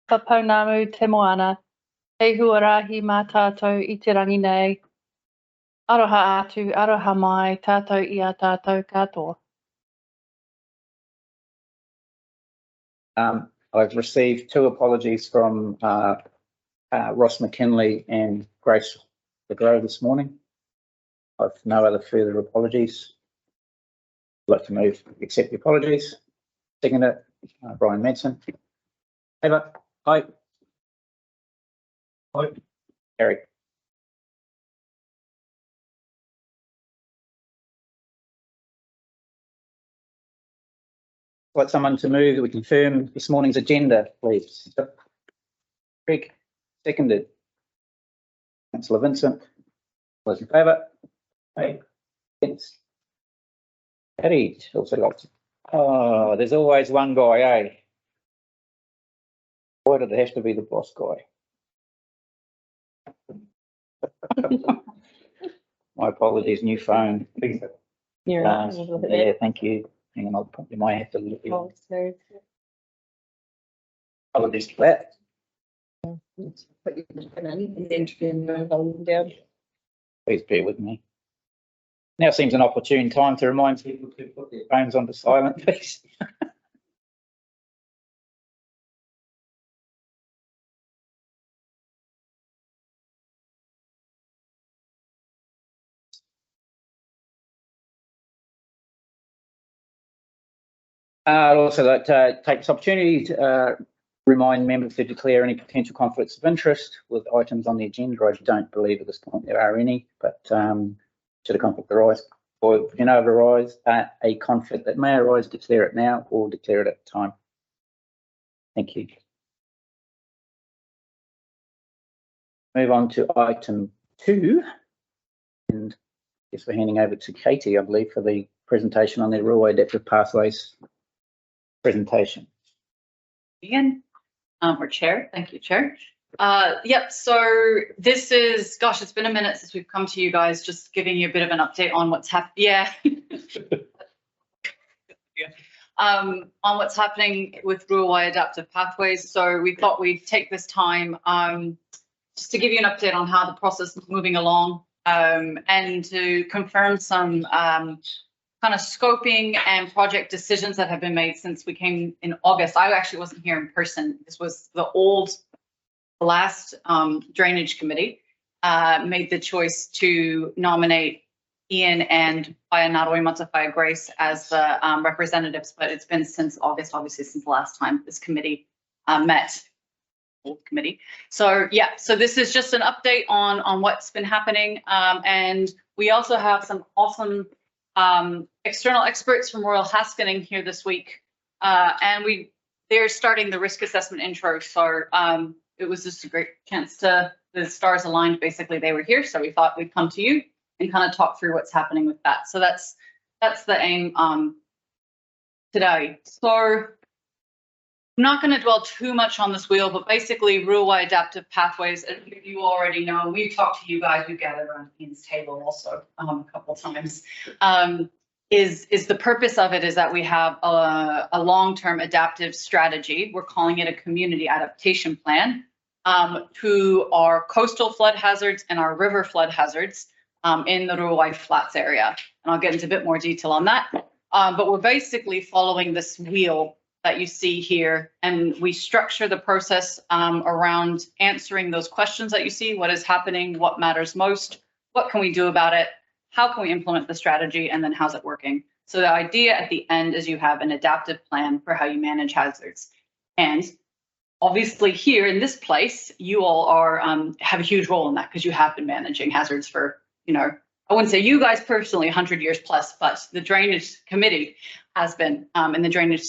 Papaunamu te moana, e huarahi mā tātou I te rangi nei. Aroha atu, aroha mai, tātou I a tātou katoa. I've received 2 apologies from Ross McKinley and Grace LeGros this morning. I've no other further apologies. I'd like to move, accept the apologies. Second it, Brian Madsen. Ava, aye. Aye. Eric. I'd like someone to move that we confirm this morning's agenda, please. Greg, seconded. Councillor Vincent, those in favour? Aye. Against? Carried. Also lots. Oh, there's always one guy, eh? Why did it have to be the boss guy? My apologies, new phone. Yeah, thank you. Hang on, you might have to look. Oh, sorry. Apologies for that. Please bear with me. Now seems an opportune time to remind people to put their phones onto silent, please. I'd also like to take this opportunity to remind members to declare any potential conflicts of interest with items on the agenda. I don't believe at this point there are any, but should a conflict arise or arise a conflict that may arise, declare it now or declare it at the time. Thank you. Move on to item 2, and I guess we're handing over to Katie, I believe, for the presentation on the Rural Adaptive Pathways presentation. Again, or Chair, thank you, Chair. Yep, so this is, gosh, it's been a minute since we've come to you guys, just giving you a bit of an update on what's happening. Yeah. On what's happening with Rural Adaptive Pathways. So we thought we'd take this time just to give you an update on how the process is moving along and to confirm some kind of scoping and project decisions that have been made since we came in August. I actually wasn't here in person. This was the last drainage committee made the choice to nominate Ian and Waianaroe Matawhai Grace as the representatives, but it's been since August, obviously since the last time this committee met. Committee. So yeah, so this is just an update on what's been happening, and we also have some awesome external experts from Royal Haskening here this week, and they're starting the risk assessment intro. So it was just a great chance to, the stars aligned, basically. They were here, so we thought we'd come to you and kind of talk through what's happening with that. So that's the aim today. So I'm not going to dwell too much on this wheel, but basically Rural Adaptive Pathways, as you already know, we've talked to you guys, we've gathered around Ian's table also a couple of times, is the purpose of it is that we have a long-term adaptive strategy. We're calling it a community adaptation plan to our coastal flood hazards and our river flood hazards in the Ruai Flats area. And I'll get into a bit more detail on that. But we're basically following this wheel that you see here, and we structure the process around answering those questions that you see. What is happening? What matters most? What can we do about it? How can we implement the strategy? And then how's it working? So the idea at the end is you have an adaptive plan for how you manage hazards. And obviously here in this place, you all are have a huge role in that because you have been managing hazards for, I wouldn't say you guys personally 100 years plus, but the drainage committee has been in the drainage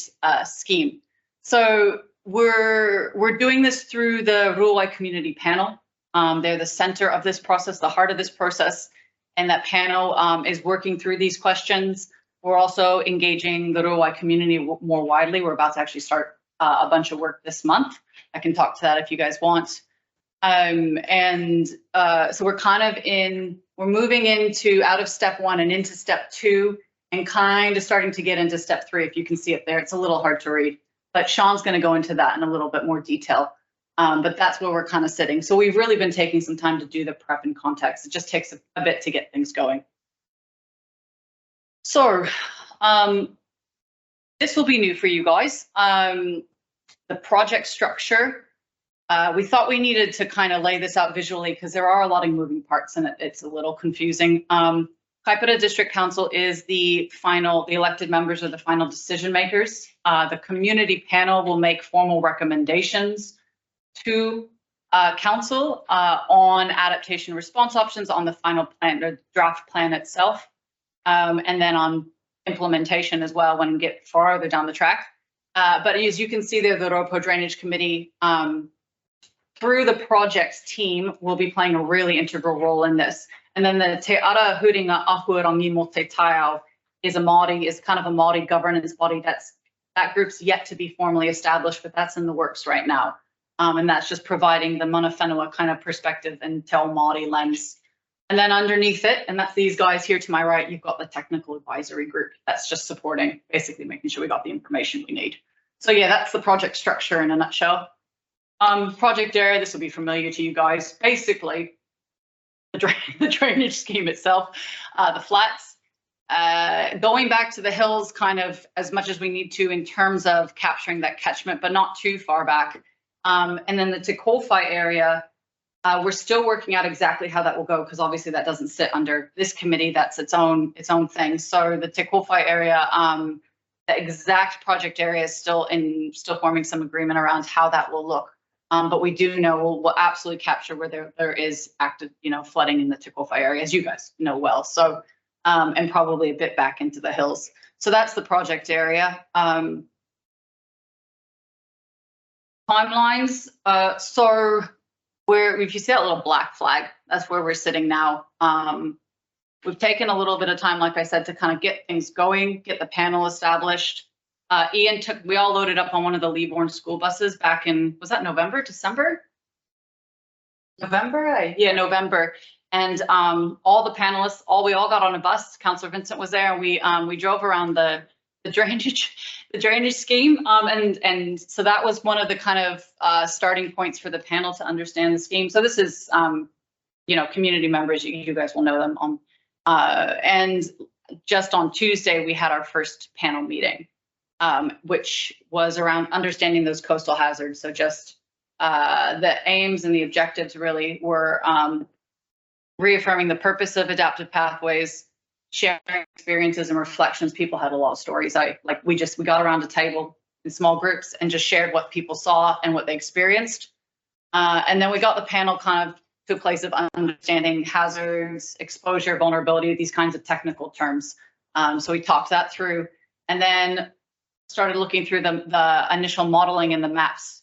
scheme. So we're doing this through the Ruai Community Panel. They're the center of this process, the heart of this process, and that panel is working through these questions. We're also engaging the Ruai community more widely. We're about to actually start a bunch of work this month. I can talk to that if you guys want. So we're kind of we're moving out of step 1 and into step 2 and kind of starting to get into step 3. If you can see it there, it's a little hard to read, but Sean's going to go into that in a little bit more detail. But that's where we're kind of sitting. So we've really been taking some time to do the prep and context. It just takes a bit to get things going. So this will be new for you guys. The project structure, we thought we needed to kind of lay this out visually because there are a lot of moving parts and it's a little confusing. Kaipara District Council is the elected members are the final decision makers. The community panel will make formal recommendations to council on adaptation response options on the final plan, the draft plan itself, and then on implementation as well when we get farther down the track. But as you can see there, the Raupo Drainage Committee, through the projects team, will be playing a really integral role in this. And then the Te Ara Huringa Ahuarangi Mo Te Taiao is kind of a Māori governance body that group's yet to be formally established, but that's in the works right now. And that's just providing the mana whenua kind of perspective and Te Māori lens. And then underneath it, and that's these guys here to my right, you've got the technical advisory group that's just supporting, basically making sure we got the information we need. So yeah, that's the project structure in a nutshell. Project area, this will be familiar to you guys. Basically, the drainage scheme itself, the flats, going back to the hills kind of as much as we need to in terms of capturing that catchment, but not too far back. And then the Te Kōwhai area, we're still working out exactly how that will go because obviously that doesn't sit under this committee. That's its own thing. So the Te Kōwhai area, the exact project area is still forming some agreement around how that will look. But we do know we'll absolutely capture where there is active, flooding in the Te Kōwhai area, as you guys know well. So and probably a bit back into the hills. So that's the project area. Timelines. So if you see that little black flag, that's where we're sitting now. We've taken a little bit of time, like I said, to kind of get things going, get the panel established. We all loaded up on one of the Leaborn school buses back in, was that November, December? November? Yeah, November. And all the panelists, we all got on a bus. Councillor Vincent was there, and we drove around the drainage scheme. And so that was one of the kind of starting points for the panel to understand the scheme. So this is, community members, you guys will know them. And just on Tuesday, we had our first panel meeting, which was around understanding those coastal hazards. So just the aims and the objectives really were reaffirming the purpose of adaptive pathways, sharing experiences and reflections. People had a lot of stories. We got around a table in small groups and just shared what people saw and what they experienced. And then we got the panel kind of to a place of understanding hazards, exposure, vulnerability, these kinds of technical terms. So we talked that through, and then started looking through the initial modeling and the maps.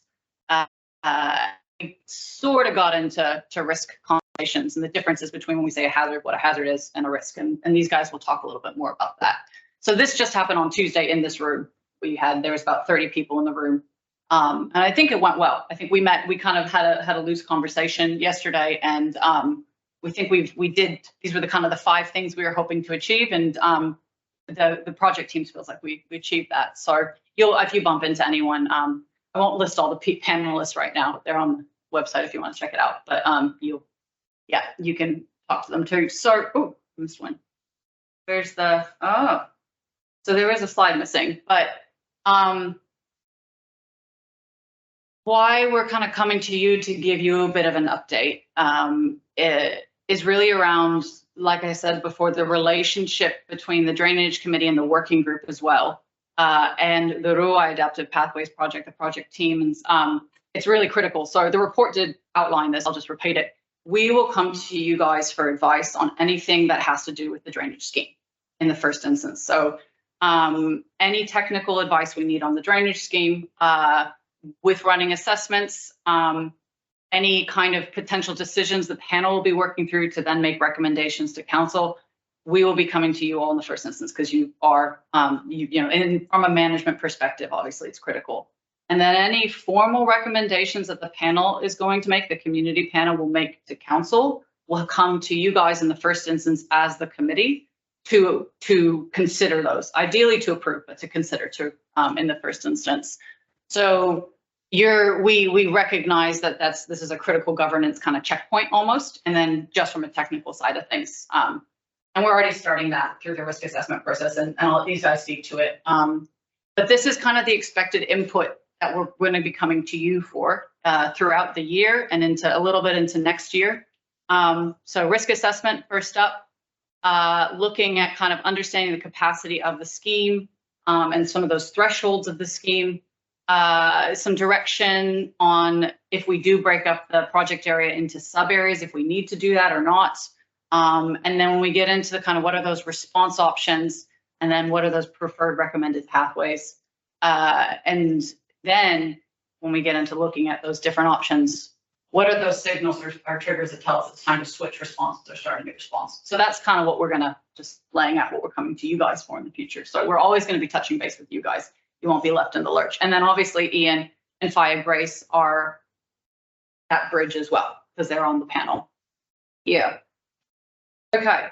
We sort of got into risk conversations and the differences between when we say a hazard, what a hazard is, and a risk. And these guys will talk a little bit more about that. So this just happened on Tuesday in this room. There was about 30 people in the room. And I think it went well. I think we kind of had a loose conversation yesterday, and we think these were the 5 things we were hoping to achieve, and the project team feels like we achieved that. So if you bump into anyone, I won't list all the panelists right now. They're on the website if you want to check it out, but you can talk to them too. So, I missed one. There's so there is a slide missing, but why we're kind of coming to you to give you a bit of an update is really around, like I said before, the relationship between the Drainage Committee and the working group as well, and the Ruai Adaptive Pathways Project, the project team. And it's really critical. So the report did outline this. I'll just repeat it. We will come to you guys for advice on anything that has to do with the drainage scheme in the first instance. So any technical advice we need on the drainage scheme, with running assessments, any kind of potential decisions the panel will be working through to then make recommendations to council, we will be coming to you all in the first instance because you are, and from a management perspective, obviously it's critical. And then any formal recommendations that the panel is going to make, the community panel will make to council, will come to you guys in the first instance as the committee to consider those, ideally to approve, but to consider in the first instance. So we recognize that this is a critical governance kind of checkpoint almost, and then just from a technical side of things. And we're already starting that through the risk assessment process, and I'll let these guys speak to it. But this is kind of the expected input that we're going to be coming to you for throughout the year and into a little bit into next year. So risk assessment first up, looking at kind of understanding the capacity of the scheme and some of those thresholds of the scheme. Some direction on if we do break up the project area into sub areas, if we need to do that or not. And then when we get into the kind of what are those response options, and then what are those preferred recommended pathways. And then when we get into looking at those different options, what are those signals or triggers that tell us it's time to switch responses or start a new response? So that's kind of what we're gonna just laying out what we're coming to you guys for in the future. So we're always gonna be touching base with you guys. You won't be left in the lurch. And then obviously Ian and Faya Grace are that bridge as well, because they're on the panel. Yeah. Okay.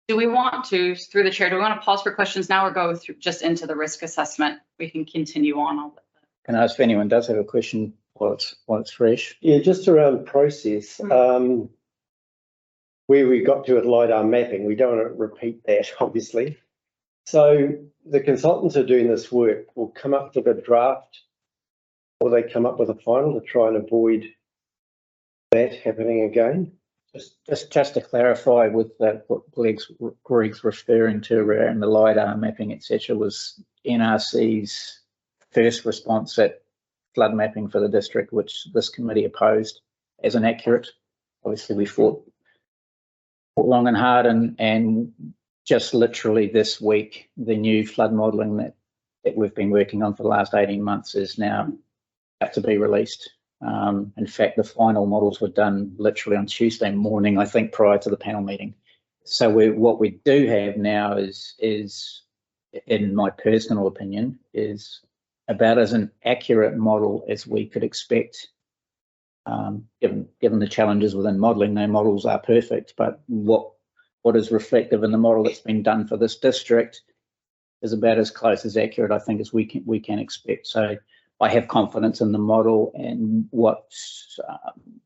Do we want to, through the chair, do we want to pause for questions now or go through just into the risk assessment? We can continue on. Can I ask if anyone does have a question while it's fresh? Yeah, just around process. Where we got to with LiDAR mapping, we don't want to repeat that, obviously. So the consultants who are doing this work will come up with a draft, or they come up with a final to try and avoid that happening again. Just to clarify with what Greg's referring to around the LiDAR mapping, etc., was NRC's first response at flood mapping for the district, which this committee opposed as inaccurate. Obviously, we fought long and hard, and just literally this week, the new flood modelling that we've been working on for the last 18 months is now about to be released. In fact, the final models were done literally on Tuesday morning, I think, prior to the panel meeting. So what we do have now is, in my personal opinion, is about as an accurate model as we could expect. Given the challenges within modelling, no models are perfect, but what is reflective in the model that's been done for this district is about as close as accurate, I think, as we can expect. So I have confidence in the model and what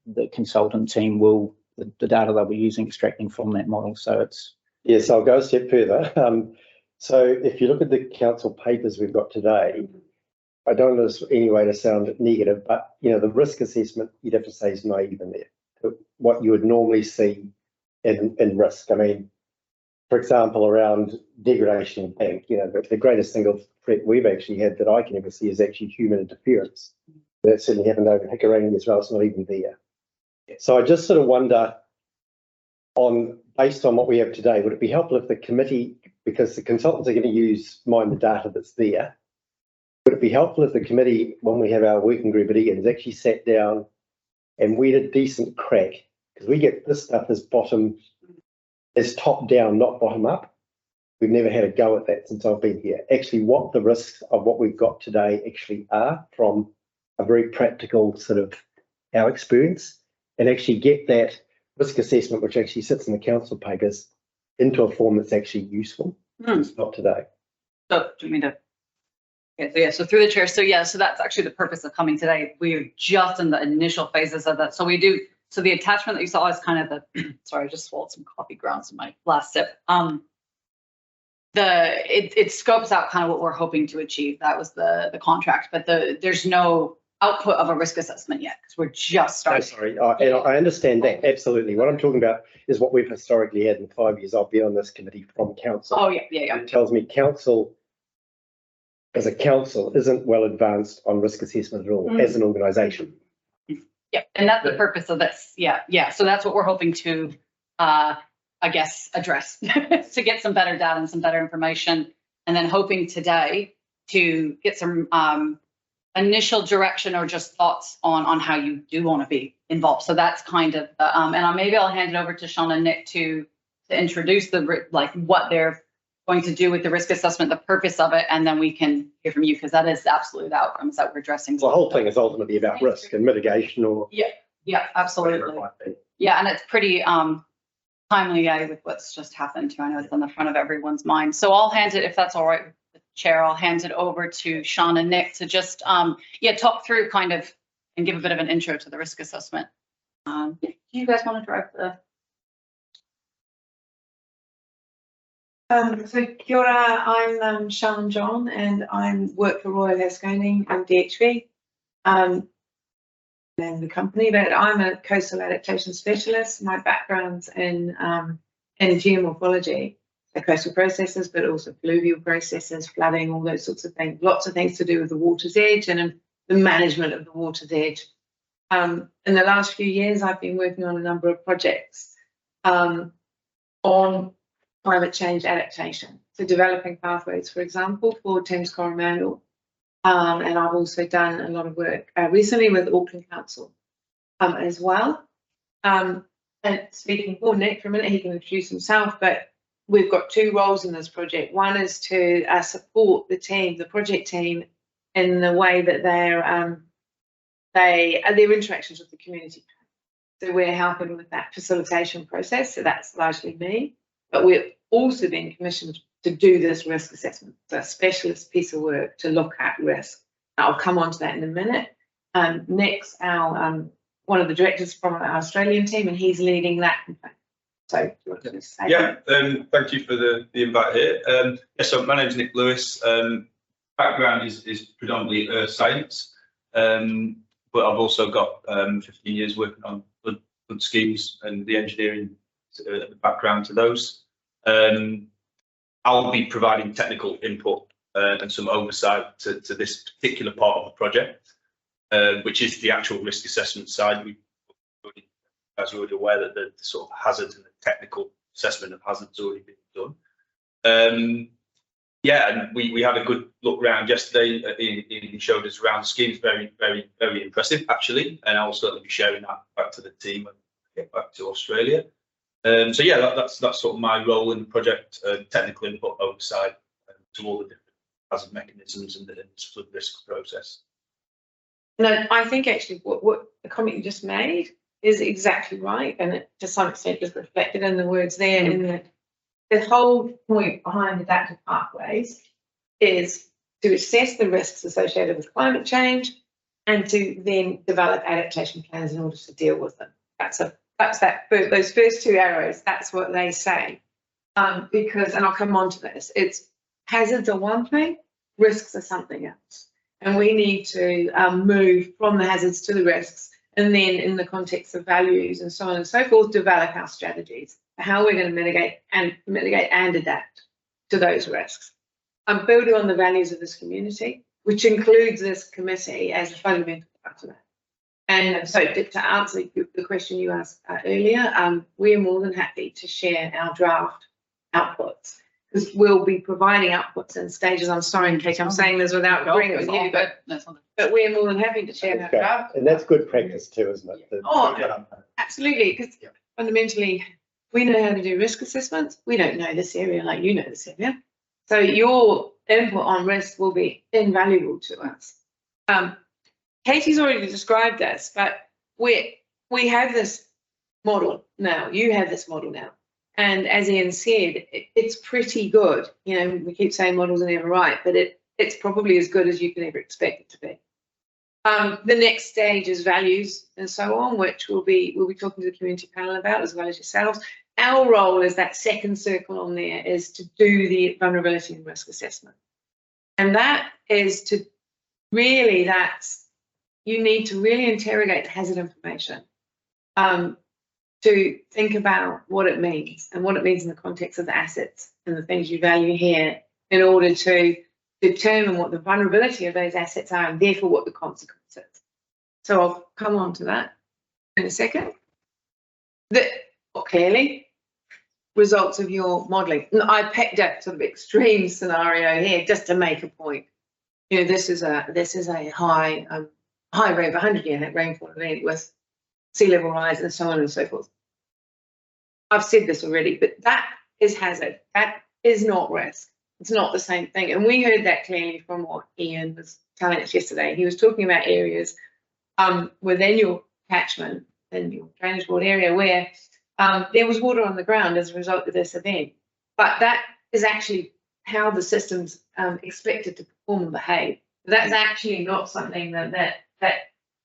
the consultant team will, the data they'll be using, extracting from that model. So it's... Yes, I'll go a step further. So if you look at the council papers we've got today, I don't know this any way to sound negative, but you know, the risk assessment, you'd have to say is naive in there. What you would normally see in risk. I mean, for example, around degradation of bank, you know, the greatest single threat we've actually had that I can ever see is actually human interference. That certainly happened over Hikurangi as well. It's not even there. So I just sort of wonder, based on what we have today, would it be helpful if the committee, because the consultants are going to mine the data that's there, would it be helpful if the committee, when we have our working group at Egan's, actually sat down and we had a decent crack, because we get this stuff as top down, not bottom up. We've never had a go at that since I've been here. Actually, what the risks of what we've got today actually are from a very practical sort of our experience, and actually get that risk assessment, which actually sits in the council papers, into a form that's actually useful. It's not today. So do you mean to? So through the chair. So that's actually the purpose of coming today. We're just in the initial phases of that. So we do. So the attachment that you saw is kind of the. Sorry, I just swallowed some coffee grounds in my last sip. It scopes out kind of what we're hoping to achieve. That was the contract, but there's no output of a risk assessment yet because we're just starting. No, sorry, and I understand that absolutely. What I'm talking about is what we've historically had in the 5 years I've been on this committee from council. Oh yeah. It tells me council, as a council, isn't well advanced on risk assessment at all as an organisation. Yeah, and that's the purpose of this. Yeah. So that's what we're hoping to, I guess, address to get some better data and some better information, and then hoping today to get some initial direction or just thoughts on how you do want to be involved. So that's kind of, and maybe I'll hand it over to Sean and Nick to introduce what they're going to do with the risk assessment, the purpose of it, and then we can hear from you, because that is absolutely the outcomes that we're addressing. Well, the whole thing is ultimately about risk and mitigation, or yeah, absolutely. Yeah, and it's pretty timely with what's just happened too. I know it's on the front of everyone's mind. So I'll hand it, if that's all right with Chair, I'll hand it over to Sean and Nick to just, talk through kind of and give a bit of an intro to the risk assessment. Do you guys want to drive the? So kia ora, I'm Sean John and I work for Royal Haskoning and DHV, and the company, but I'm a coastal adaptation specialist. My background's in geomorphology, so coastal processes, but also fluvial processes, flooding, all those sorts of things. Lots of things to do with the water's edge and the management of the water's edge. In the last few years, I've been working on a number of projects on climate change adaptation. So developing pathways, for example, for Thames Coromandel. And I've also done a lot of work recently with Auckland Council as well. And speaking for Nick for a minute, he can introduce himself, but we've got two roles in this project. One is to support the team, the project team, in the way that their interactions with the community. So we're helping with that facilitation process. So that's largely me. But we're also being commissioned to do this risk assessment, so a specialist piece of work to look at risk. I'll come on to that in a minute. Nick's our one of the directors from our Australian team, and he's leading that campaign. So, do you want to say thank you for the invite here. So my name is Nick Lewis. Background is predominantly earth science, but I've also got 15 years working on flood schemes and the engineering background to those. I'll be providing technical input and some oversight to this particular part of the project, which is the actual risk assessment side. As you're already aware that the sort of hazards and the technical assessment of hazards already been done. And we had a good look around yesterday. He showed us around the schemes, very, very, very impressive actually, and I'll certainly be sharing that back to the team when we get back to Australia. That's sort of my role in the project, technical input oversight to all the different hazard mechanisms and the flood risk process. No, I think actually what the comment you just made is exactly right, and it to some extent is reflected in the words there. In that the whole point behind adaptive pathways is to assess the risks associated with climate change and to then develop adaptation plans in order to deal with them. Those first two arrows, that's what they say. Because, and I'll come on to this, it's hazards are one thing, risks are something else. And we need to move from the hazards to the risks, and then in the context of values and so on and so forth, develop our strategies, how we're going to mitigate and adapt to those risks. I'm building on the values of this community, which includes this committee as a fundamental part of that. And so to answer the question you asked earlier, we're more than happy to share our draft outputs, because we'll be providing outputs in stages. I'm sorry, Kate, I'm saying this without agreeing with you, but we're more than happy to share our draft. And that's good practice too, isn't it? Absolutely, because fundamentally, we know how to do risk assessments. We don't know this area like you know this area. So your input on risk will be invaluable to us. Katie's already described this, but we have this model now. You have this model now. And as Ian said, it's pretty good. You know, we keep saying models are never right, but it's probably as good as you can ever expect it to be. The next stage is values and so on, which we'll be talking to the community panel about, as well as yourselves. Our role is that second circle on there is to do the vulnerability and risk assessment. And that is to really, you need to really interrogate the hazard information to think about what it means and what it means in the context of the assets and the things you value here, in order to determine what the vulnerability of those assets are and therefore what the consequences. So I'll come on to that in a second. Clearly, results of your modelling. I picked a sort of extreme scenario here just to make a point. You know, this is a high rate of 100-year rainfall event with sea level rise and so on and so forth. I've said this already, but that is hazard. That is not risk. It's not the same thing. And we heard that clearly from what Ian was telling us yesterday. He was talking about areas within your catchment and your drainage board area where there was water on the ground as a result of this event. But that is actually how the system's expected to perform and behave. That's actually not something that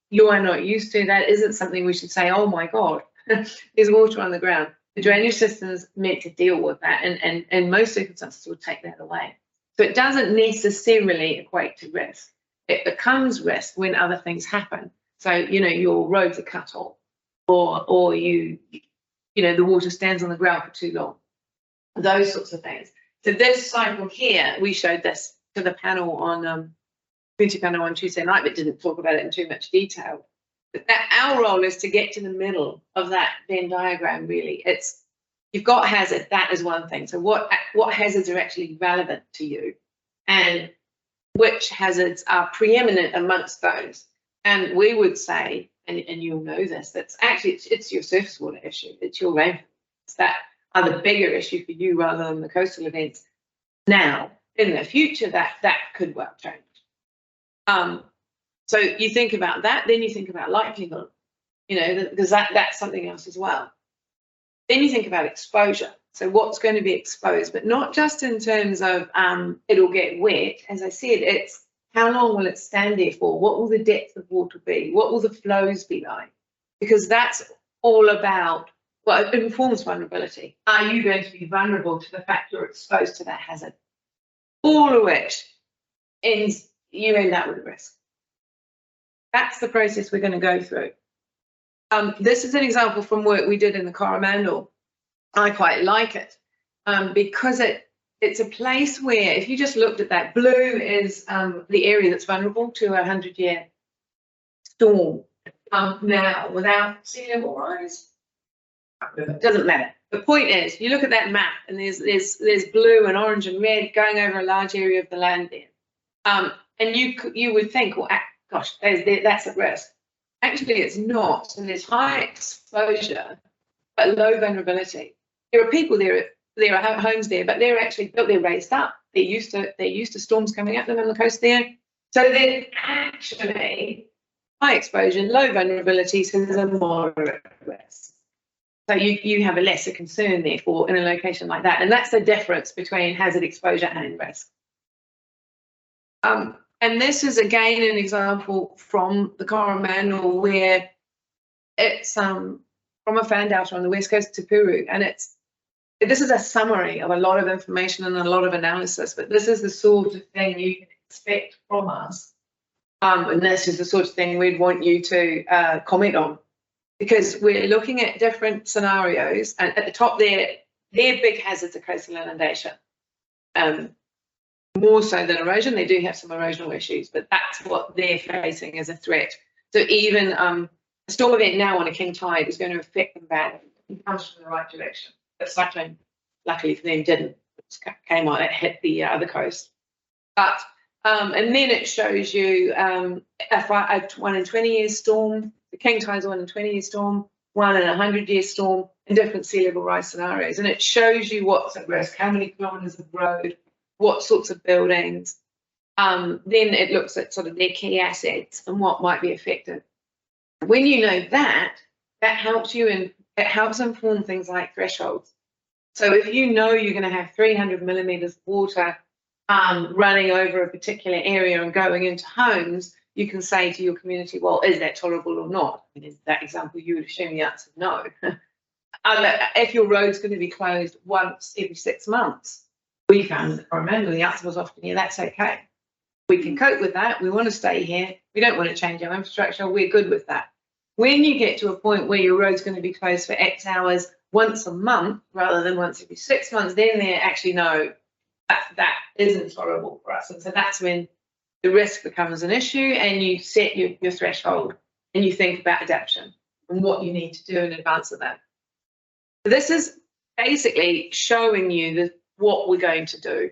you are not used to. That isn't something we should say, oh my God, there's water on the ground. The drainage system's meant to deal with that, and in most circumstances will take that away. So it doesn't necessarily equate to risk. It becomes risk when other things happen. So, you know, your roads are cut off, or you know, the water stands on the ground for too long. Those sorts of things. So this cycle here, we showed this to the panel on community panel on Tuesday night, but didn't talk about it in too much detail. But that our role is to get to the middle of that Venn diagram. Really, it's you've got hazard. That is one thing. So what hazards are actually relevant to you, and which hazards are preeminent amongst those? And we would say, and you'll know this, that's actually it's your surface water issue. It's your rainfall that are the bigger issue for you rather than the coastal events. Now, in the future, that could well change. So you think about that, then you think about likelihood, you know, because that's something else as well. Then you think about exposure. So what's going to be exposed, but not just in terms of it'll get wet. As I said, it's how long will it stand there for? What will the depth of water be? What will the flows be like? Because that's all about, well, it informs vulnerability. Are you going to be vulnerable to the fact you're exposed to that hazard? All of which you end up with risk. That's the process we're going to go through. This is an example from work we did in the Coromandel. I quite like it because it's a place where, if you just looked at that, blue is the area that's vulnerable to a 100-year storm. Now, without sea level rise, it doesn't matter. The point is, you look at that map, and there's blue and orange and red going over a large area of the land there. And you would think, well, gosh, that's at risk. Actually, it's not. So there's high exposure, but low vulnerability. There are people there. There are homes there, but they're actually built. They're raised up. They're used to storms coming at them on the coast there. So they're actually high exposure, low vulnerability, so there's a moderate risk. So you have a lesser concern, therefore, in a location like that, and that's the difference between hazard exposure and risk. And this is again an example from the Coromandel where it's from a fan delta on the west coast to Peru, and this is a summary of a lot of information and a lot of analysis, but this is the sort of thing you can expect from us, and this is the sort of thing we'd want you to comment on, because we're looking at different scenarios, and at the top there, their big hazards are coastal inundation. More so than erosion. They do have some erosional issues, but that's what they're facing as a threat. So even a storm event now on a king tide is going to affect them badly. It comes from the right direction. The cyclone, luckily for them, didn't. It came on, it hit the other coast. But and then it shows you a 1 in 20 year storm. The king tide's a 1 in 20 year storm, 1 in 100-year storm, in different sea level rise scenarios, and it shows you what's at risk, how many kilometres of road, what sorts of buildings. Then it looks at sort of their key assets and what might be affected. When you know that helps you, and it helps inform things like thresholds. So if you know you're going to have 300 millimetres of water running over a particular area and going into homes, you can say to your community, well, is that tolerable or not? I mean, in that example, you would assume the answer is no. If your road's going to be closed once every 6 months, we found that, I remember the answer was often, yeah, that's okay. We can cope with that. We want to stay here. We don't want to change our infrastructure. We're good with that. When you get to a point where your road's going to be closed for X hours once a month rather than once every 6 months, then they actually know that isn't tolerable for us. And so that's when the risk becomes an issue, and you set your threshold and you think about adaptation and what you need to do in advance of that. So this is basically showing you what we're going to do.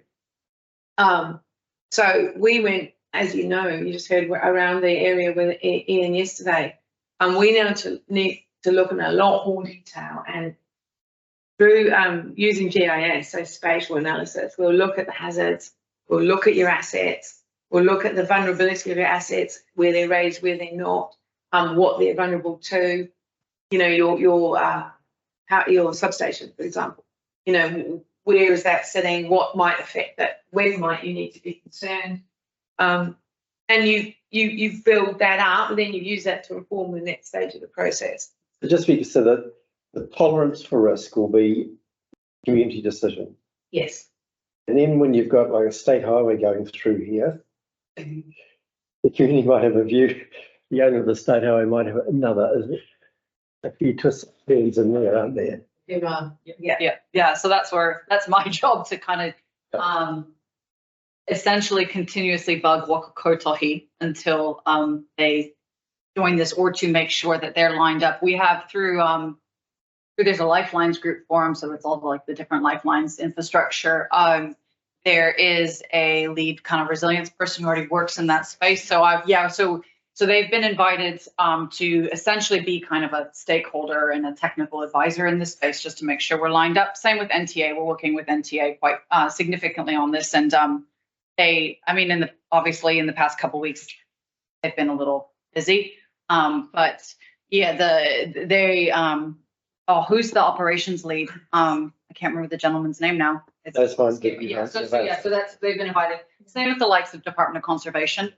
So we went, as you know, you just heard, around the area with Ian yesterday. We now need to look in a lot more detail, and through using GIS, so spatial analysis, we'll look at the hazards, we'll look at your assets, we'll look at the vulnerability of your assets, where they're raised, where they're not, what they're vulnerable to. You know, your substation, for example. You know, where is that sitting? What might affect that? Where might you need to be concerned? And you build that up, and then you use that to inform the next stage of the process. So just be so that the tolerance for risk will be community decision. Yes. And then when you've got like a state highway going through here, the community might have a view, the owner of the state highway might have another. A few twists and in there, aren't there? Yeah. So that's my job to kind of essentially continuously bug Wakakotahi until they join this, or to make sure that they're lined up. We have through there's a lifelines group forum, so it's all like the different lifelines infrastructure. There is a lead kind of resilience person who already works in that space. So so they've been invited to essentially be kind of a stakeholder and a technical advisor in this space, just to make sure we're lined up. Same with NTA. We're working with NTA quite significantly on this, and obviously in the past couple of weeks, they've been a little busy. But yeah, who's the operations lead? I can't remember the gentleman's name now. That's fine. So that's, they've been invited. Same with the likes of Department of Conservation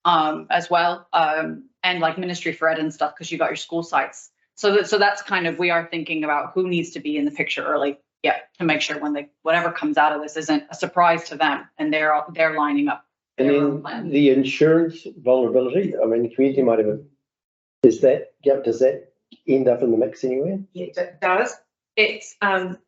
as well, and like Ministry for Ed and stuff, because you got your school sites. So that's kind of, we are thinking about who needs to be in the picture early, to make sure when whatever comes out of this isn't a surprise to them, and they're lining up. And then the insurance vulnerability, I mean, the community might have does that end up in the mix anywhere? Yeah, it does. It's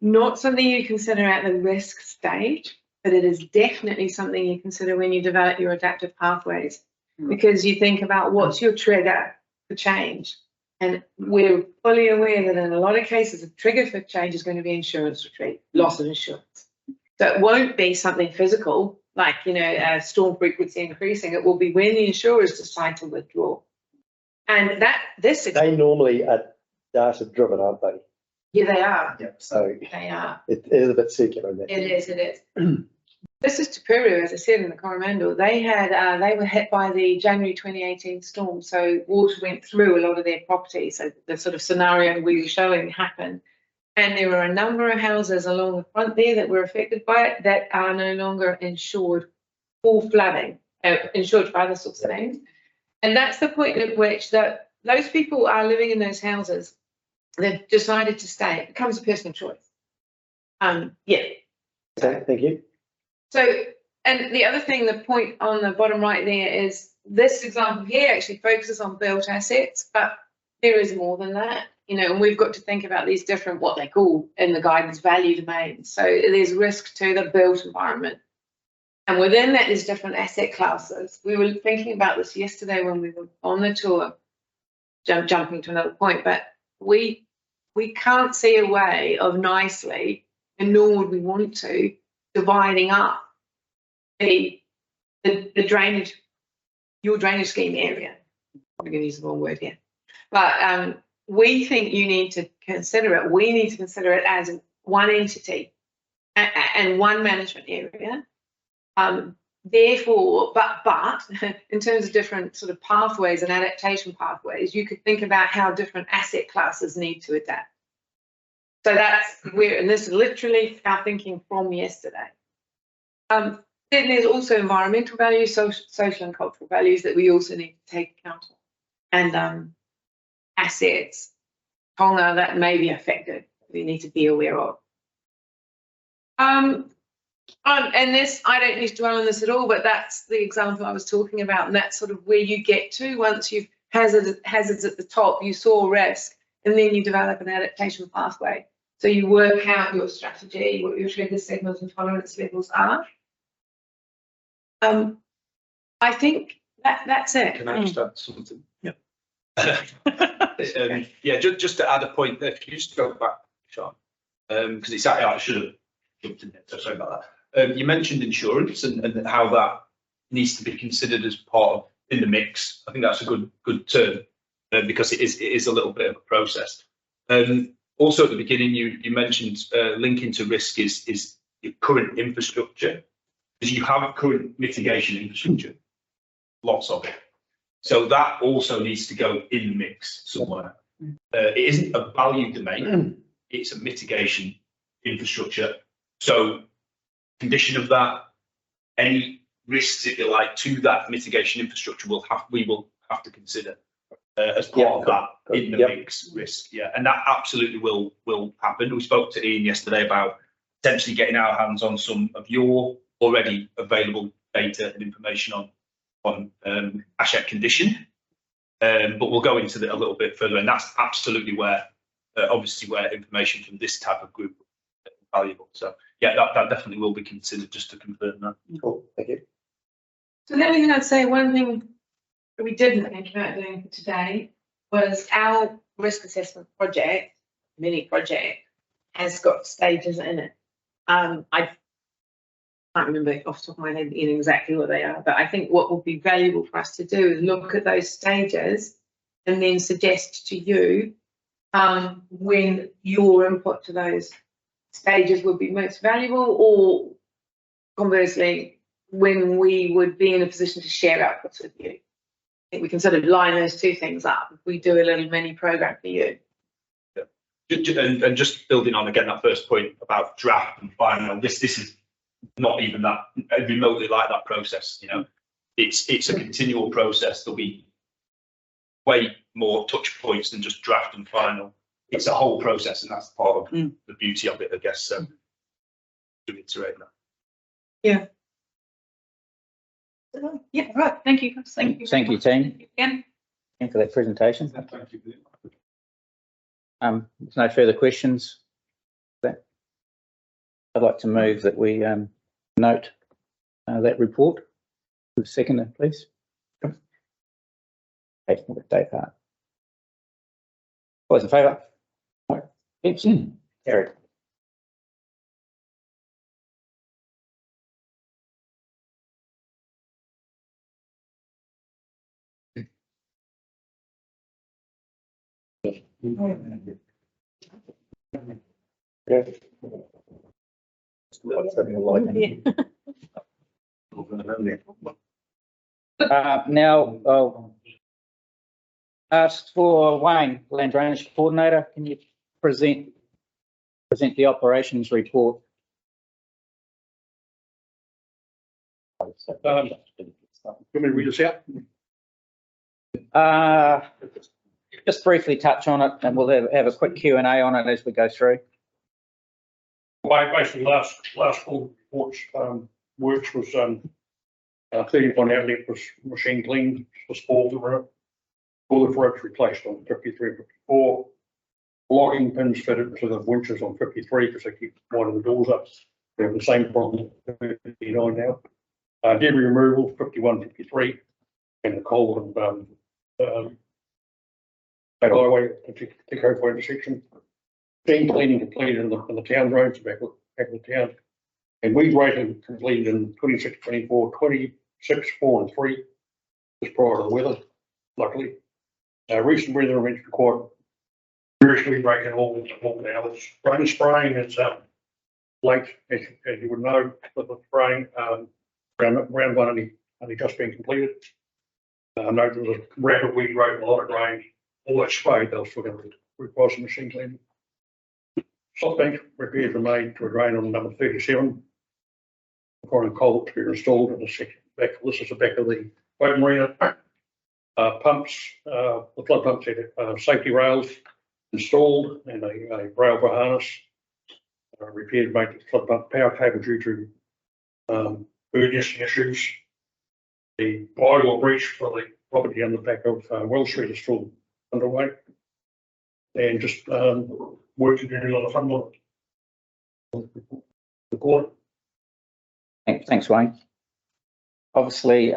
not something you consider at the risk stage, but it is definitely something you consider when you develop your adaptive pathways, because you think about what's your trigger for change. And we're fully aware that in a lot of cases, the trigger for change is going to be insurance retreat, loss of insurance. So it won't be something physical, like, storm frequency increasing. It will be when the insurers decide to withdraw. And they normally are data driven, aren't they? Yeah, they are. Yeah, so they are. It is a bit circular. It is. This is Tupuru, as I said, in the Coromandel. They were hit by the January 2018 storm, so water went through a lot of their property. So the sort of scenario we were showing happened, and there were a number of houses along the front there that were affected by it that are no longer insured for flooding, insured for other sorts of things. And that's the point at which those people are living in those houses. They've decided to stay. It becomes a personal choice. Okay, thank you. So, and the other thing, the point on the bottom right there is this example here actually focuses on built assets, but there is more than that, and we've got to think about these different, what they call in the guidance, value domains. So there's risk to the built environment. And within that, there's different asset classes. We were thinking about this yesterday when we were on the tour, jumping to another point, but we can't see a way of nicely, and nor would we want to, dividing up the drainage, your drainage scheme area. I'm going to use the wrong word here, but we think you need to consider it. We need to consider it as one entity and one management area. Therefore, but in terms of different sort of pathways and adaptation pathways, you could think about how different asset classes need to adapt. So that's where, and this is literally our thinking from yesterday. Then there's also environmental values, social and cultural values that we also need to take account of, and assets, tonga that may be affected, we need to be aware of. And this, I don't need to dwell on this at all, but that's the example I was talking about, and that's sort of where you get to once you've hazards at the top, you saw risk, and then you develop an adaptation pathway. So you work out your strategy, what your trigger signals and tolerance levels are. I think that's it. Can I just add something? Yeah. Just to add a point there, if you just go back, Sean, because it's I should have jumped in there, so sorry about that. You mentioned insurance and how that needs to be considered as part of in the mix. I think that's a good term because it is a little bit of a process. Also at the beginning, you mentioned linking to risk is your current infrastructure, because you have current mitigation infrastructure, lots of it. So that also needs to go in the mix somewhere. It isn't a value domain, it's a mitigation infrastructure So condition of that, any risks, if you like, to that mitigation infrastructure we will have to consider as part of that in the mix risk. Yeah, and that absolutely will happen. We spoke to Ian yesterday about potentially getting our hands on some of your already available data and information on asset condition. But we'll go into that a little bit further, and that's absolutely where, obviously, where information from this type of group is valuable. So yeah, that definitely will be considered, just to confirm that. Cool, thank you. So the only thing I'd say, one thing that we didn't think about doing today was our risk assessment project, mini project, has got stages in it. I can't remember off the top of my head exactly what they are, but I think what would be valuable for us to do is look at those stages and then suggest to you when your input to those stages would be most valuable, or conversely, when we would be in a position to share outputs with you. I think we can sort of line those two things up if we do a little mini program for you. And just building on again that first point about draft and final, this is not even that remotely like that process. You know, it's a continual process. There'll be way more touch points than just draft and final. It's a whole process, and that's part of the beauty of it, I guess. So to iterate that. Yeah. Yeah, right. Thank you. Thank you, team. Again. Thank you for that presentation. Thank you. There's no further questions. I'd like to move that we note that report. Seconder, please. Okay, Dave Hart. All those in favour? Abstention. Carried. Now I'll ask for Wayne, Land Drainage Coordinator. Can you present the operations report? Can we read this out? Just briefly touch on it, and we'll have a quick Q&A on it as we go through. Well, basically, last full reports works was 31 outlet was machine cleaned, was all the ropes replaced on 53 and 54. Logging pins fitted to the winches on 53 because they keep winding the doors up. They have the same problem on 39 now. Debris removal 51, 53, and the coal and that highway, Tico intersection. Steam cleaning completed in the town roads back of the town. And weed rating completed in 26, 24, 26, 4 and 3, just prior to the weather, luckily. Recent weather events required various weed raking all now. Rain spraying is late, as you would know, with the spraying. Round one only just been completed. Note there was a rapid weed rate and a lot of rain. All that sprayed, they were still going to require some machine cleaning. Soft bank repairs were made to a drain on number 37. Requiring culvert to be installed in the second back. This is the back of the boat marina. Pumps, the flood pumps had safety rails installed and a rail harness repaired to make the flood pump power cable due to bird nesting issues. The bylaw breach for the property on the back of Wells Street is still underway, and just work to do on the front of the court. Thanks, Wayne. Obviously,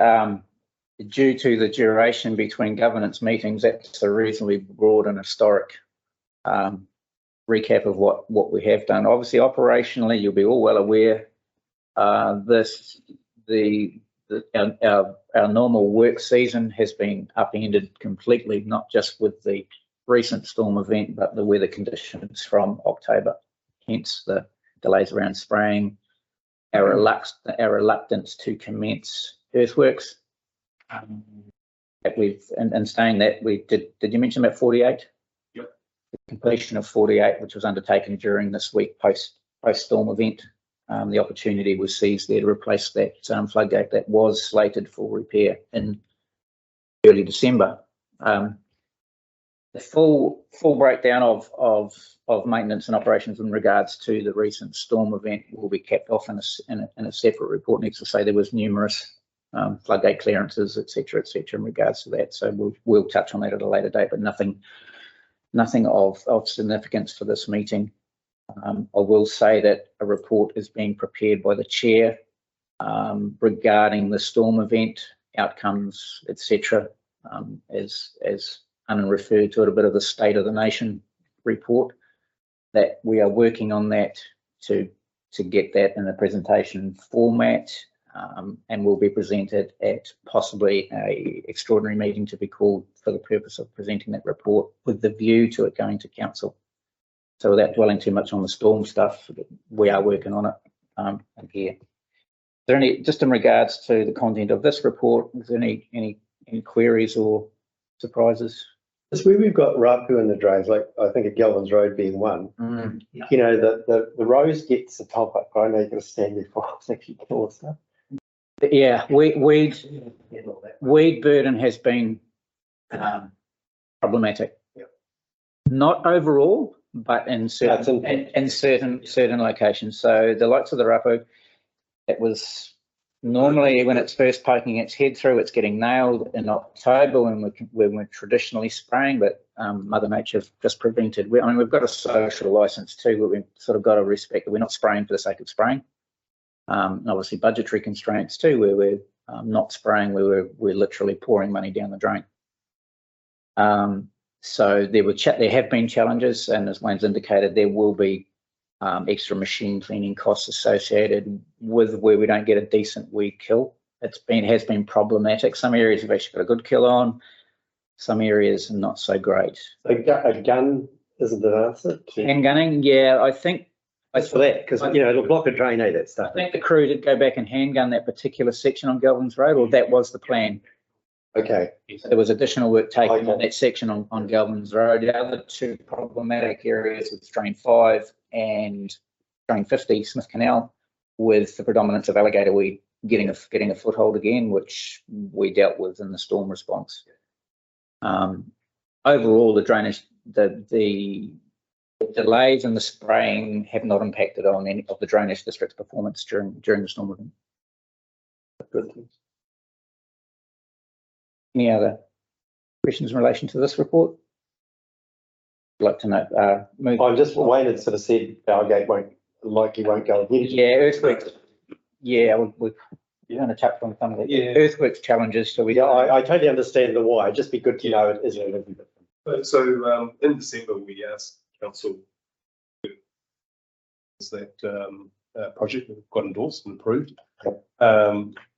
due to the duration between governance meetings, that's a reasonably broad and historic recap of what we have done. Obviously, operationally, you'll be all well aware our normal work season has been upended completely, not just with the recent storm event, but the weather conditions from October, hence the delays around spraying, our reluctance to commence earthworks. And saying that, did you mention about 48? Yep. The completion of 48, which was undertaken during this week post storm event. the opportunity was seized there to replace that floodgate that was slated for repair in early December. The full breakdown of maintenance and operations in regards to the recent storm event will be kept off in a separate report. Next to say there was numerous floodgate clearances, etc., in regards to that. So we'll touch on that at a later date, but nothing of significance for this meeting. I will say that a report is being prepared by the chair regarding the storm event outcomes, etc. As Anna referred to it, a bit of the state of the nation report, that we are working on that to get that in a presentation format, and will be presented at possibly a extraordinary meeting to be called for the purpose of presenting that report with the view to it going to council. So without dwelling too much on the storm stuff, we are working on it here. Is there any, just in regards to the content of this report, is there any queries or surprises? It's where we've got Raupo in the drains, like I think at Galvin's Road being one. Yeah. You know, the rose gets the top up. I know you've got to stand there for actually kill stuff. Yeah, weed burden has been problematic. Yep. Not overall, but in certain locations. So the likes of the Raupo, it was normally when it's first poking its head through, it's getting nailed in October when we're traditionally spraying, but Mother Nature just prevented. I mean, we've got a social license too, but we've sort of got to respect that we're not spraying for the sake of spraying. And obviously budgetary constraints too, where we're not spraying, where we're literally pouring money down the drain. So there have been challenges, and as Wayne's indicated, there will be extra machine cleaning costs associated with where we don't get a decent weed kill. Has been problematic. Some areas have actually got a good kill on, some areas not so great. A gun isn't an answer. Hand gunning, yeah, I think. That's for that, because you know it'll block a drain, that stuff. I think the crew did go back and handgun that particular section on Galvin's Road, or that was the plan. Okay. So there was additional work taken on that section on Galvin's Road. The other two problematic areas was Drain 5 and Drain 50, Smith Canal, with the predominance of alligator weed getting a foothold again, which we dealt with in the storm response. Overall, the drainage, the delays in the spraying have not impacted on any of the drainage district's performance during the storm event. Good. Any other questions in relation to this report? I'd like to know. I'm just Wayne had sort of said our gate won't go ahead. Yeah, earthquakes. Yeah, we're going to touch on some of the earthquakes challenges. So I totally understand the why. It'd just be good to know it isn't a little bit. So in December we asked council that project got endorsed and approved.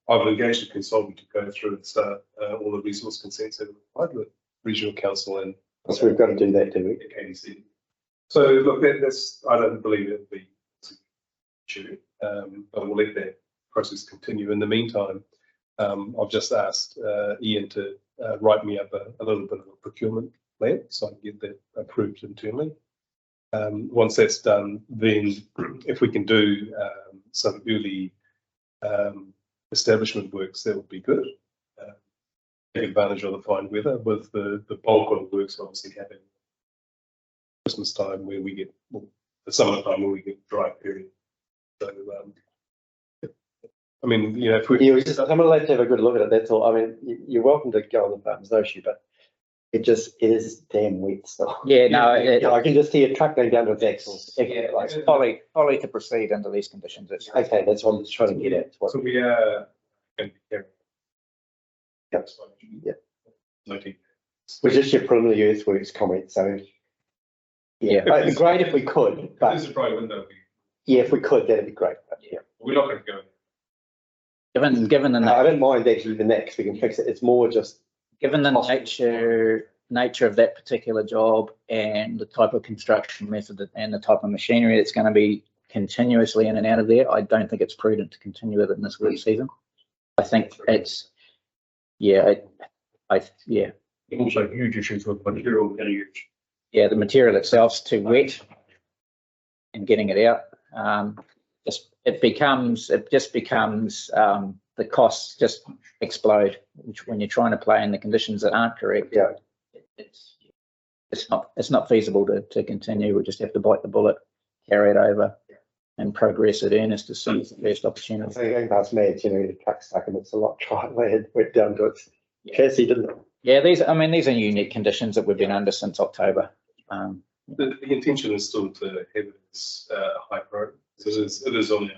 I've engaged a consultant to go through and start all the resource consents that are required with regional council and. So we've got to do that, do we? KDC. So look, that's I don't believe it'll be an issue, but we'll let that process continue. In the meantime, I've just asked Ian to write me up a little bit of a procurement plan so I can get that approved internally. Once that's done, then if we can do some early establishment works, that would be good. Take advantage of the fine weather, with the bulk of the works obviously happening Christmas time, where we get the summertime where we get dry period. So I mean, you know, if we I'm allowed to have a good look at it. That's all. I mean, you're welcome to go on the farms, no issue, but it is damn wet still. Yeah, no, I can just see a truck going down with axles. Yeah, it's folly to proceed under these conditions. It's okay. That's what I'm just trying to get at. So we are going to be careful. Yeah. Noting. Which is your preliminary earthworks comment. So yeah, it'd be great if we could. But there's a dry window. Yeah, if we could, that'd be great. But yeah, we're not going to go. Given the I don't mind actually even that because we can fix it. It's more just given the nature of that particular job and the type of construction method and the type of machinery that's going to be continuously in and out of there. I don't think it's prudent to continue with it in this wet season. I think it's Also huge issues with material getting used. Yeah, the material itself's too wet and getting it out. Just it just becomes the costs just explode, which when you're trying to play in the conditions that aren't correct. Yeah. It's not feasible to continue. We just have to bite the bullet, carry it over, and progress at earnest as soon as the first opportunity. So going past Mads, you know, the truck stuck and it's a lot dry land, went down to its chassis, didn't it? Yeah, these are unique conditions that we've been under since October. The intention is still to have it as a high priority. So it is on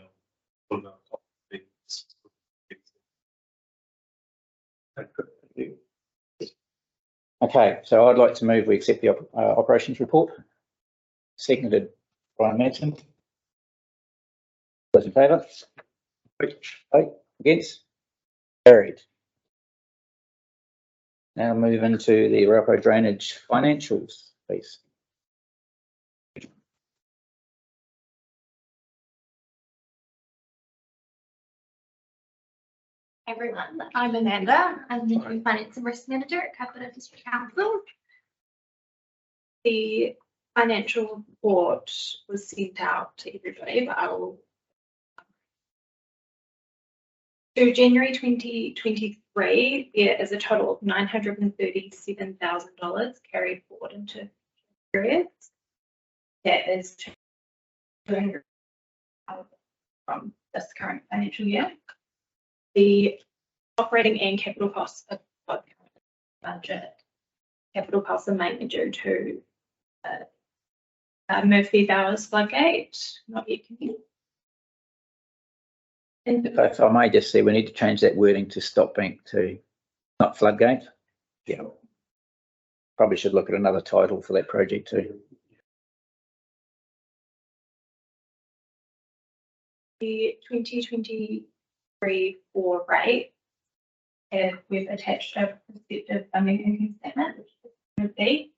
our top things. Okay, so I'd like to move we accept the operations report. Seconded by Madsen. Those in favour? Aye. Against? Carried. Now move into the Raupo drainage financials, please. Everyone, I'm Amanda. I'm the new Finance and Risk Manager at Kapiti District Council. The financial report was sent out to everybody, but I will. To January 2023, there is a total of $937,000 carried forward into periods. That is $200 from this current financial year. The operating and capital costs of both budget. Capital costs are mainly due to Murphy Bowers floodgate, not yet complete. If I may just say, we need to change that wording to stop bank to not floodgate. Yeah. Probably should look at another title for that project too. The 2023-4 rate, and we've attached a prospective funding income statement, which would be.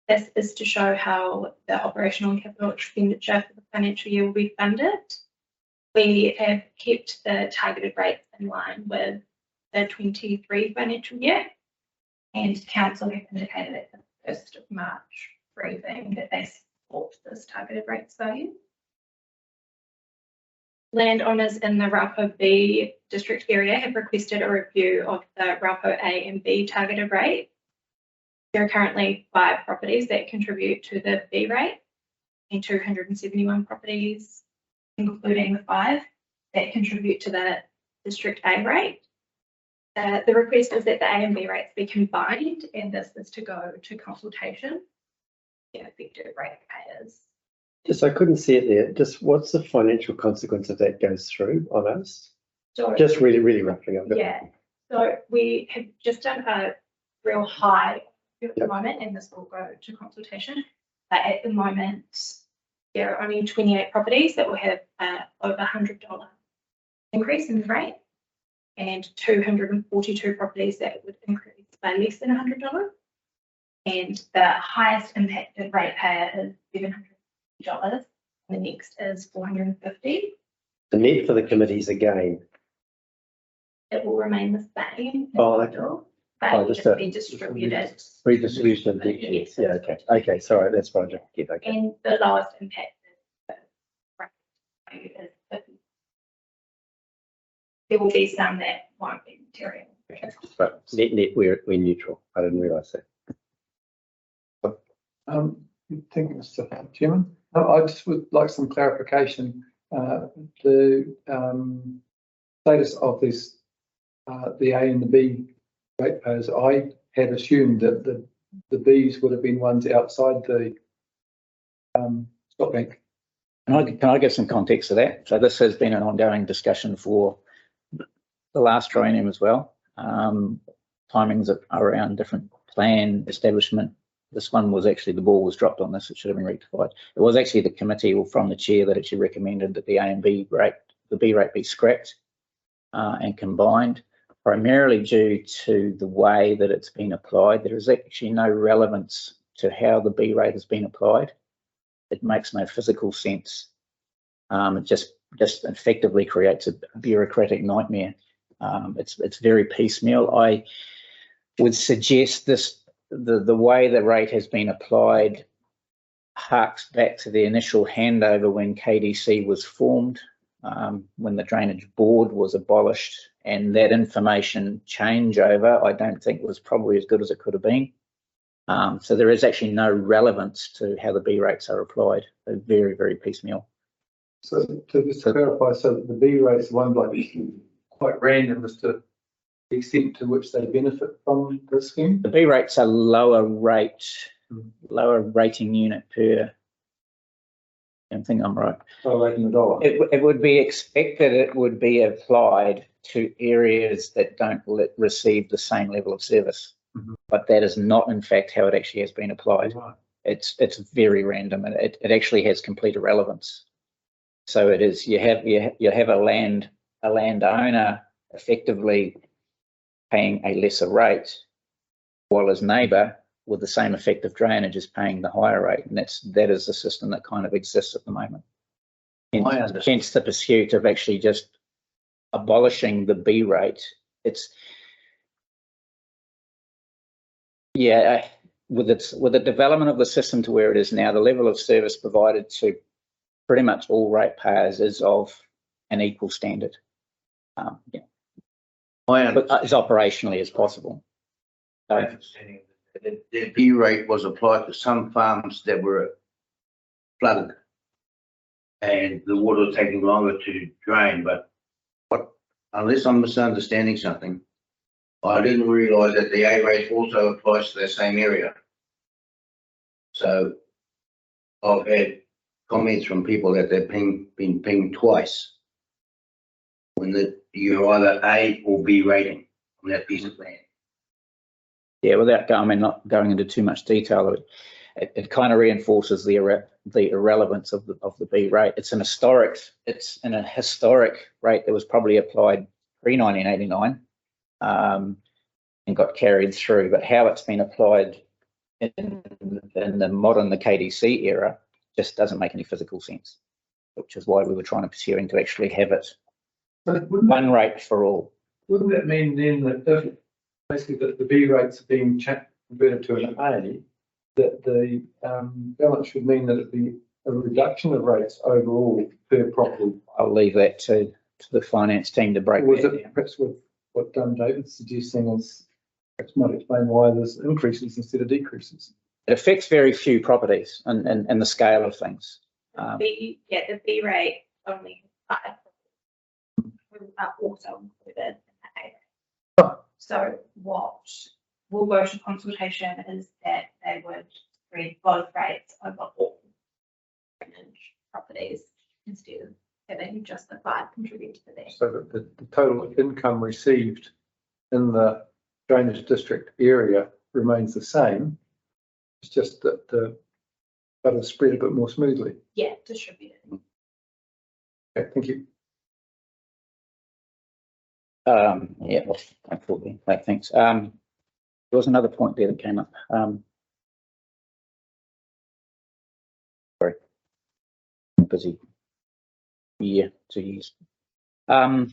This is to show how the operational and capital expenditure for the financial year will be funded. We have kept the targeted rates in line with the 23 financial year, and council have indicated at the 1st of March briefing that they support this targeted rates value. Landowners in the Raupo B district area have requested a review of the Raupo A and B targeted rate. There are currently 5 properties that contribute to the B rate and 271 properties, including the 5 that contribute to the District A rate. The request is that the A and B rates be combined, and this is to go to consultation. The affected rate payers. Just, I couldn't see it there. Just what's the financial consequence if that goes through on us? So, Just really roughly. yeah. So we have just done a real high at the moment, and this will go to consultation. But at the moment, there are only 28 properties that will have over $100 increase in the rate, and 242 properties that would increase by less than $100. And the highest impacted rate payer is $700, and the next is $450. The net for the committees again. It will remain the same. Oh, okay. But Oh, it will just just be distributed. Redistribution of the yes. Yeah, okay. Okay, sorry, that's fine. Yeah, okay. And the lowest impacted rate is 50. There will be some that won't be material. But net, we're neutral. I didn't realise that. Thank you, Mr. Chairman. I just would like some clarification. The status of this, the A and the B ratepayers. I had assumed that the Bs would have been ones outside the stop bank. Can I give some context to that? So this has been an ongoing discussion for the last triennium as well. Timings are around different plan establishment. This one was actually, the ball was dropped on this. It should have been rectified. It was actually the committee or from the chair that actually recommended that the A and B rate, the B rate be scrapped and combined, primarily due to the way that it's been applied. There is actually no relevance to how the B rate has been applied. It makes no physical sense. It just effectively creates a bureaucratic nightmare. It's very piecemeal. I would suggest the way the rate has been applied harks back to the initial handover when KDC was formed when the drainage board was abolished, and that information changeover, I don't think was probably as good as it could have been. So there is actually no relevance to how the B rates are applied. They're very, very piecemeal. So to just clarify, so the B rates, one like quite random as to the extent to which they benefit from the scheme? The B rates are lower rating unit per, I think I'm right. So rating $1. It would be expected it would be applied to areas that don't receive the same level of service. But that is not, in fact, how it actually has been applied. Right. It's very random, and it actually has complete irrelevance. So it is, you have a landowner effectively paying a lesser rate, while his neighbour with the same effective drainage is paying the higher rate, and that is the system that kind of exists at the moment. Hence the pursuit of actually just abolishing the B rate. With the development of the system to where it is now, the level of service provided to pretty much all ratepayers is of an equal standard. But as operationally as possible. My understanding that the B rate was applied to some farms that were flooded and the water was taking longer to drain. But unless I'm misunderstanding something, I didn't realise that the A rate also applies to that same area. So I've had comments from people that they've been pinged twice when you're either A or B rating on that piece of land. Yeah, without not going into too much detail, it kind of reinforces the irrelevance of the B rate. It's in a historic rate that was probably applied pre-1989 and got carried through. But how it's been applied in the KDC era just doesn't make any physical sense, which is why we were trying to pursuing to actually have it one rate for all. Wouldn't that mean then that if basically the B rates are being converted to an A, that the balance should mean that it'd be a reduction of rates overall per property? I'll leave that to the finance team to break Was that it down. perhaps what David's suggesting is perhaps might explain why there's increases instead of decreases? It affects very few properties and the scale of things. The B rate only are also included in the A rate. So what will go to consultation is that they would spread both rates over all properties instead of having just the 5 contribute to that. So that the total income received in the drainage district area remains the same. It's just that the but it's spread a bit more smoothly. Yeah, distributed. Okay, thank you. Yeah, well, absolutely. Right, thanks. There was another point there that came up. Sorry, I'm busy. 2 years. Oh,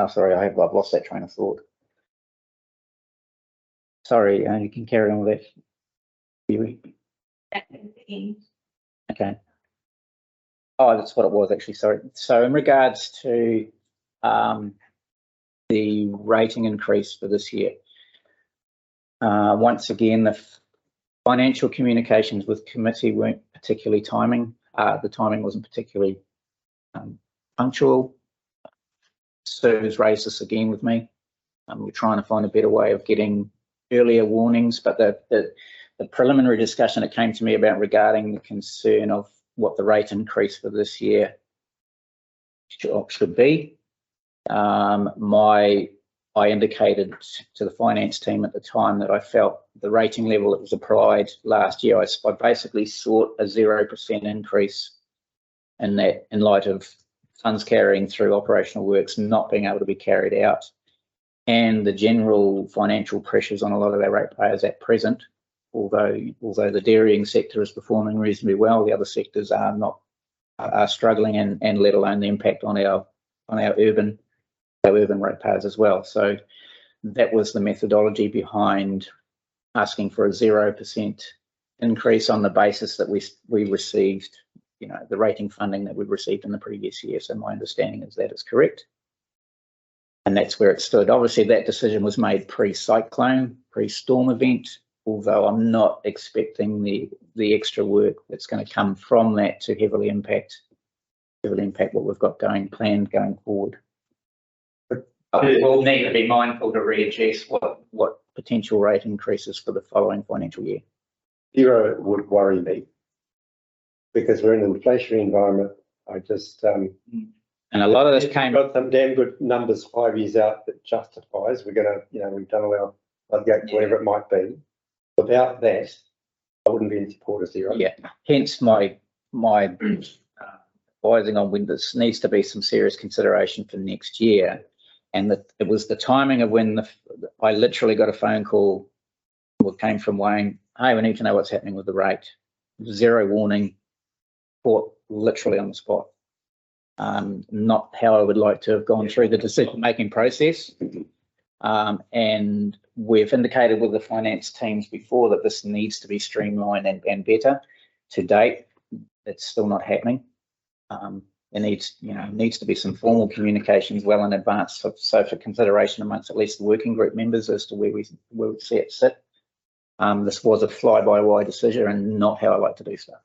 sorry, I've lost that train of thought. Sorry, you can carry on with that. Okay. Oh, that's what it was actually, sorry. So in regards to the rating increase for this year, once again, the financial communications with committee weren't particularly timing. The timing wasn't particularly punctual. Sue's raised this again with me. We're trying to find a better way of getting earlier warnings, but the preliminary discussion that came to me about regarding the concern of what the rate increase for this year should be. I indicated to the finance team at the time that I felt the rating level that was applied last year, I basically sought a 0% increase in that, in light of funds carrying through operational works not being able to be carried out, and the general financial pressures on a lot of our ratepayers at present. Although the dairying sector is performing reasonably well, the other sectors are struggling, and let alone the impact on our urban ratepayers as well. So that was the methodology behind asking for a 0% increase on the basis that we received you know, the rating funding that we've received in the previous year. So my understanding is that is correct. And that's where it stood. Obviously, that decision was made pre-cyclone, pre-storm event, although I'm not expecting the extra work that's going to come from that to heavily impact what we've got planned going forward. But we'll need to be mindful to readjust what potential rate increases for the following financial year. Zero would worry me because we're in an inflationary environment. I just and a lot of this came. Got some damn good numbers 5 years out that justifies. We're gonna, you know, we've done all our floodgates, whatever it might be. Without that, I wouldn't be in support of zero. Yeah. Hence my advising on when this needs to be some serious consideration for next year. And that it was the timing of when I literally got a phone call that came from Wayne. Hey, we need to know what's happening with the rate. Zero warning, caught literally on the spot. Not how I would like to have gone through the decision-making process. And we've indicated with the finance teams before that this needs to be streamlined and better. To date, it's still not happening. There needs to be some formal communications well in advance. So for consideration amongst at least the working group members as to where we see it sit. This was a fly-by-wire decision and not how I like to do stuff.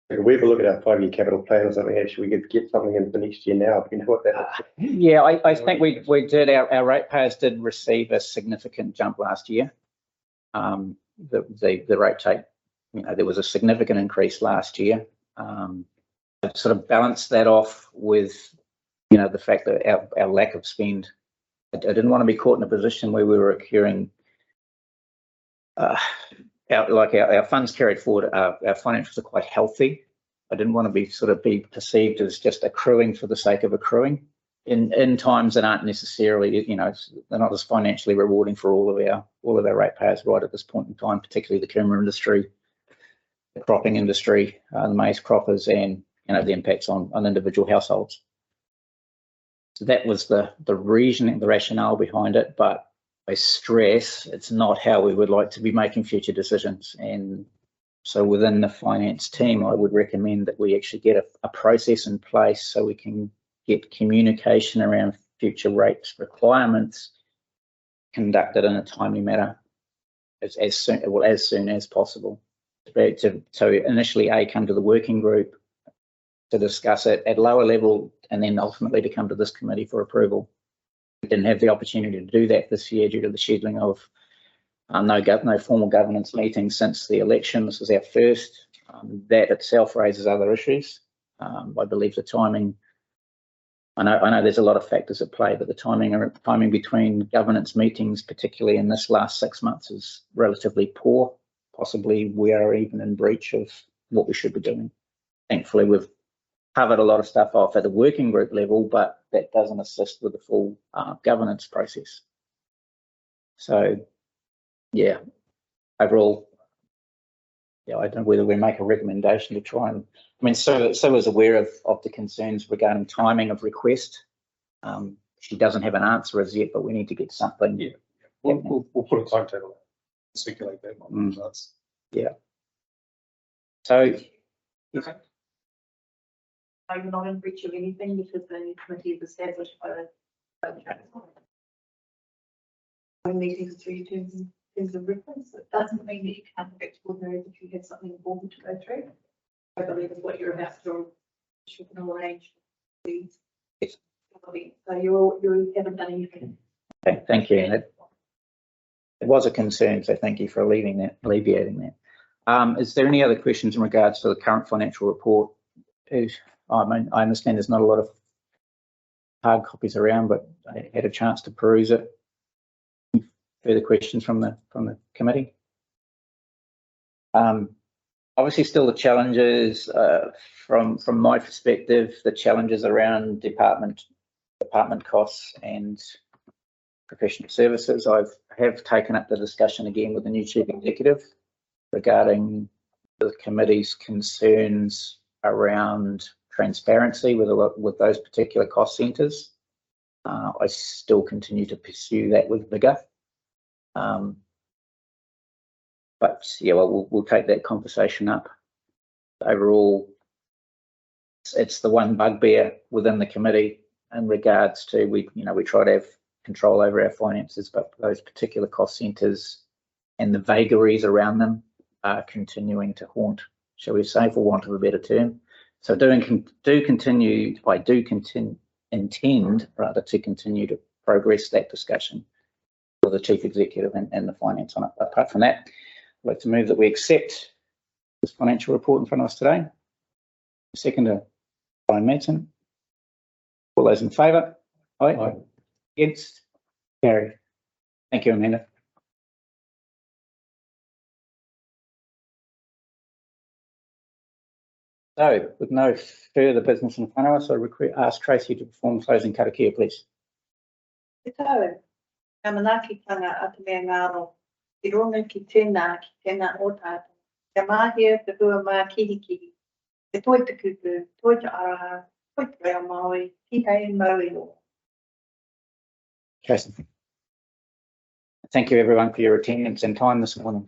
If we have a look at our 5-year capital plan or something, actually we could get something in for next year now. You know what that is? Yeah, I think we did. Our ratepayers did receive a significant jump last year. The rate take, you know, there was a significant increase last year. I sort of balanced that off with, you know, the fact that our lack of spend. I didn't want to be caught in a position where we were accruing. Our funds carried forward, our financials are quite healthy. I didn't want to be perceived as just accruing for the sake of accruing in times that aren't necessarily, you know, they're not as financially rewarding for all of our ratepayers right at this point in time, particularly the timber industry, the cropping industry, the maize croppers, and, you know, the impacts on individual households. So that was the reasoning, the rationale behind it, but I stress it's not how we would like to be making future decisions. And so within the finance team, I would recommend that we actually get a process in place so we can get communication around future rates requirements conducted in a timely manner as soon as possible. So initially, come to the working group to discuss it at lower level, and then ultimately to come to this committee for approval. We didn't have the opportunity to do that this year due to the scheduling of no formal governance meetings since the election. This is our first. That itself raises other issues. I believe the timing. I know there's a lot of factors at play, but the timing between governance meetings, particularly in this last 6 months, is relatively poor. Possibly we are even in breach of what we should be doing. Thankfully, we've covered a lot of stuff off at the working group level, but that doesn't assist with the full governance process. So, yeah, overall, yeah, I don't know whether we make a recommendation to try and, I mean, so is aware of the concerns regarding timing of request. She doesn't have an answer as yet, but we need to get something. Yeah, we'll put a timetable, circulate that one. Yeah. So, Okay. Are you not in breach of anything because the committee is established by the meetings 3 terms of reference? It doesn't mean that you can't affect ordinary if you have something important to go through. I believe is what you're about to you can arrange. So you haven't done anything. Okay, thank you. It was a concern, so thank you for alleviating that. Is there any other questions in regards to the current financial report? I mean, I understand there's not a lot of hard copies around, but I had a chance to peruse it. Any further questions from the committee? Obviously, still the challenges from my perspective, the challenges around department costs and professional services. I have taken up the discussion again with the new chief executive regarding the committee's concerns around transparency with those particular cost centres. I still continue to pursue that with vigour. But yeah, we'll take that conversation up. Overall, it's the one bugbear within the committee in regards to we try to have control over our finances, but those particular cost centres and the vagaries around them are continuing to haunt, shall we say, for want of a better term. So intend rather to continue to progress that discussion with the chief executive and the finance on it. But apart from that, I'd like to move that we accept this financial report in front of us today. Second, Brian Manson. All those in favour? Aye. Aye. Against? Carried. Thank you, Amanda. So, with no further business in front of us, I ask Tracy to perform closing karakia, please. Te tau, ka manaki tanga a te mea ngaro, i ronga ki tēnā o tātou. Te mahia te hua mā kihikihi, te toi te kupu, toi te araha, toi te reo maui, ki hei maui o. Tracy. Thank you everyone for your attendance and time this morning.